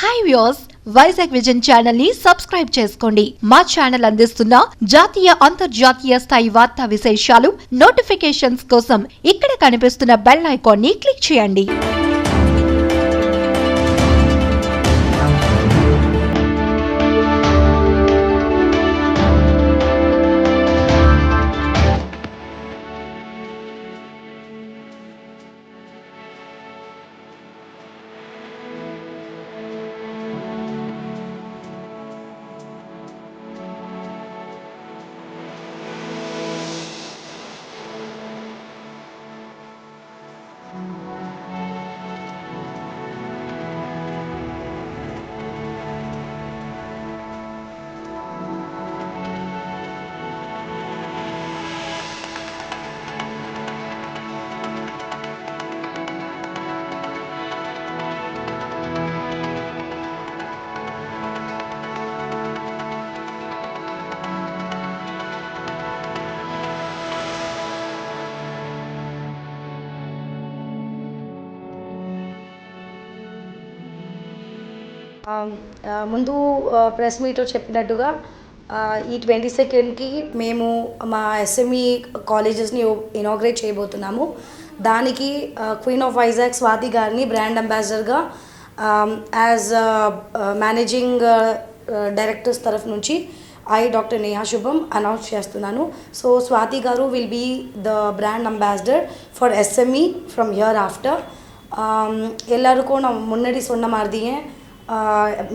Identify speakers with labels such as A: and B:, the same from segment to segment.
A: Hi viewers, Vizag vision channel ని subscribe చేసుకోండి. మా ఛానల్ అందిస్తున్న జాతీయ అంతర్జాతీయ స్థాయి వార్తా విశేషాలు నోటిఫికేషన్స్ కోసం ఇక్కడ కనిపిస్తున్న బెల్ ఐకాన్ ని క్లిక్ చేయండి.
B: ముందు ప్రెస్ మీట్లో చెప్పినట్టుగా ఈ 22కి మేము మా ఎస్ఎంఈ కాలేజెస్ని ఇనాగ్రేట్ చేయబోతున్నాము. దానికి క్వీన్ ఆఫ్ వైజాగ్ స్వాతి గారిని బ్రాండ్ అంబాసిడర్గా యాజ్ మేనేజింగ్ డైరెక్టర్స్ తరఫు నుంచి డాక్టర్ నేహా శుభం అనౌన్స్ చేస్తున్నాను. సో స్వాతి గారు will be the brand ambassador for SME from here after. எல்லாருக்கும் நான் முன்னாடி சொன்ன மாதிரியே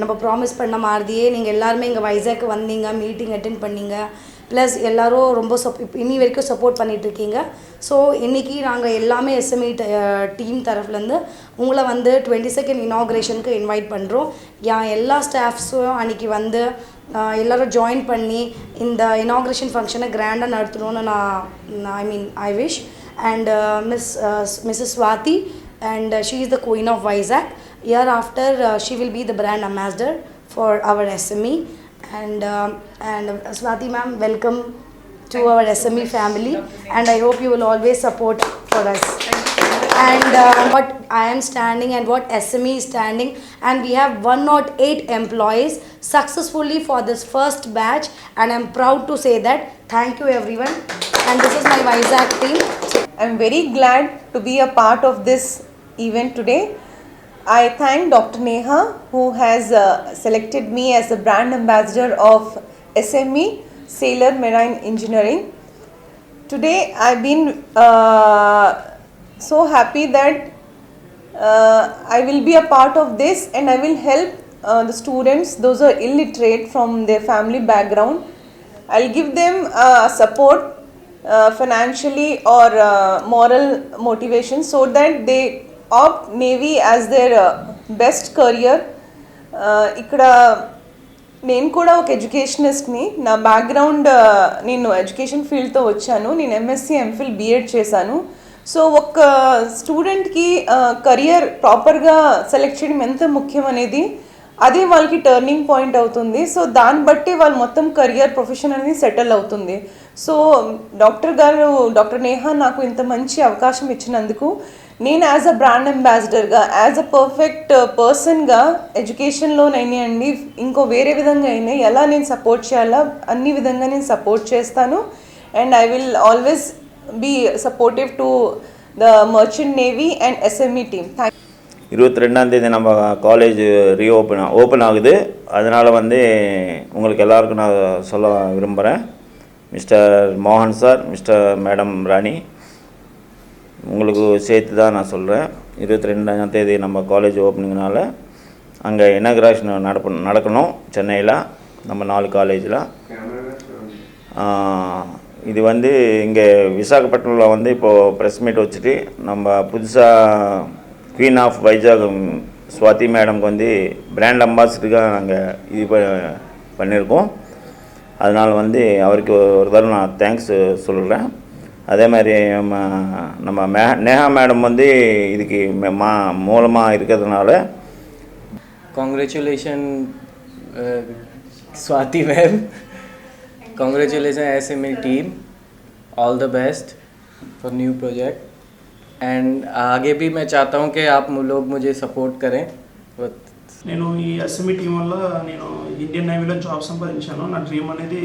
B: நம்ம ப்ராமிஸ் பண்ண மாதிரியே நீங்கள் எல்லாருமே இங்கே வைசாக்கு வந்தீங்க, மீட்டிங் அட்டென்ட் பண்ணீங்க, ப்ளஸ் எல்லோரும் ரொம்ப இன்னி வரைக்கும் சப்போர்ட் பண்ணிகிட்ருக்கீங்க. ஸோ இன்றைக்கி நாங்கள் எல்லாமே எஸ்எம்இ டீம் தரப்புலேருந்து உங்களை வந்து 22nd இனாக்ரேஷனுக்கு இன்வைட் பண்ணுறோம். எல்லா ஸ்டாஃப்ஸும் அன்றைக்கி வந்து எல்லோரும் ஜாயின் பண்ணி இந்த இனாக்ரேஷன் ஃபங்க்ஷனை கிராண்டாக நடத்தணும்னு I wish. And Mrs Swathi, and she is the queen of Vizag. Hereafter she will be the brand ambassador for our SME, and Swati ma'am, welcome to our SME family, and I hope you will always support for us. And what I am standing and what SME is standing, and we have 108 employees successfully for this first batch, and I am proud to say that. Thank you everyone, and this is my Vizag team.
C: I am very glad to be a part of this event today. I thank Dr. Neha, who has selected me as the brand ambassador of SME Sailor Marine Engineering. Today I've been so happy that I will be a part of this, and I will help the students, those who are illiterate from their family background. I'll give them support financially or moral motivation so that they opt Navy as their best career. ఇక్కడ నేను కూడా ఒక ఎడ్యుకేషనిస్ట్ని. నా background నేను education ఫీల్డ్తో వచ్చాను. నేను MSc MPhil BEd చేశాను. So ఒక స్టూడెంట్కి కెరియర్ ప్రాపర్గా సెలెక్ట్ చేయడం ఎంత ముఖ్యం అనేది అదే వాళ్ళకి టర్నింగ్ పాయింట్ అవుతుంది. సో దాన్ని బట్టి వాళ్ళు మొత్తం కెరియర్ ప్రొఫెషన్ అనేది సెటిల్ అవుతుంది. సో డాక్టర్ నేహా నాకు ఇంత మంచి అవకాశం ఇచ్చినందుకు నేను యాజ్ అ బ్రాండ్ అంబాసిడర్గా, యాజ్ అ పర్ఫెక్ట్ పర్సన్గా ఎడ్యుకేషన్లోనైనా అండి, ఇంకో వేరే విధంగా అయినా ఎలా నేను సపోర్ట్ చేయాలో అన్ని విధంగా నేను సపోర్ట్ చేస్తాను. And I will always be supportive to the merchant navy and SME team.
D: 22ஆம் தேதி நம்ம காலேஜ் ஓப்பன் ஆகுது. அதனால் வந்து உங்களுக்கு எல்லாருக்கும் நான் சொல்ல விரும்புகிறேன். மிஸ்டர் மோகன் சார், மிஸ்டர் மேடம் ராணி, உங்களுக்கு சேர்த்து தான் நான் சொல்கிறேன். 22ஆம் தேதி நம்ம காலேஜ் ஓப்பனிங்னால அங்கே இனாக்ரேஷன் நடக்கணும் சென்னையில், நம்ம 4 காலேஜில். இது வந்து இங்கே விசாகப்பட்டினத்தில் வந்து இப்போது ப்ரெஸ் மீட் வச்சுட்டு நம்ம புதுசாக குவீன் ஆஃப் வைஜாக் ஸ்வாதி மேடம்க்கு வந்து பிராண்ட் அம்பாசிடருக்காக நாங்கள் இது பண்ணியிருக்கோம். அதனால் வந்து அவருக்கு ஒரு தடவை நான் தேங்க்ஸ் சொல்கிறேன். அதே மாதிரி நம்ம நேஹா மேடம் வந்து இதுக்கு மூலமாக இருக்கிறதுனால
E: congratulations Swati ma'am, congratulations SME team, all the best for new project. And आगे भी मैं चाहता हूँ कि आप लोग मुझे सपोर्ट करें.
F: నేను ఈ ఎస్ఎంఈ టీం వల్ల నేను ఇండియన్ నేవీలో జాబ్ సంపాదించాను. నా డ్రీమ్ అనేది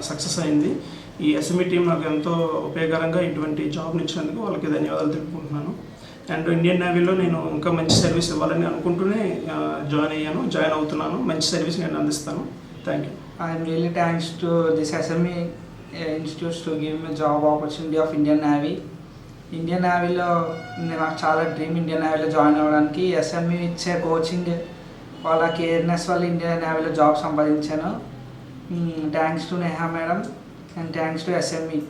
F: సక్సెస్ అయింది. ఈ ఎస్ఎంఈ టీం నాకు ఎంతో ఉపయోగకరంగా ఇటువంటి జాబ్ని ఇచ్చినందుకు వాళ్ళకి ధన్యవాదాలు తెలుపుకుంటున్నాను. అండ్ ఇండియన్ నేవీలో నేను ఇంకా మంచి సర్వీస్ ఇవ్వాలని అనుకుంటూనే జాయిన్ అవుతున్నాను. మంచి సర్వీస్ నేను అందిస్తాను. Thank you.
G: I'm really thanks to this SME institutes to give me job opportunity of Indian Navy. Indian నేవీలో నాకు చాలా డ్రీమ్ ఇండియన్ నేవీలో జాయిన్ అవ్వడానికి. ఎస్ఎంఈ ఇచ్చే కోచింగ్ వాళ్ళ కేర్నెస్ వల్ల ఇండియన్ నేవీలో జాబ్ సంపాదించాను. Thanks to Neha madam and thanks to SME.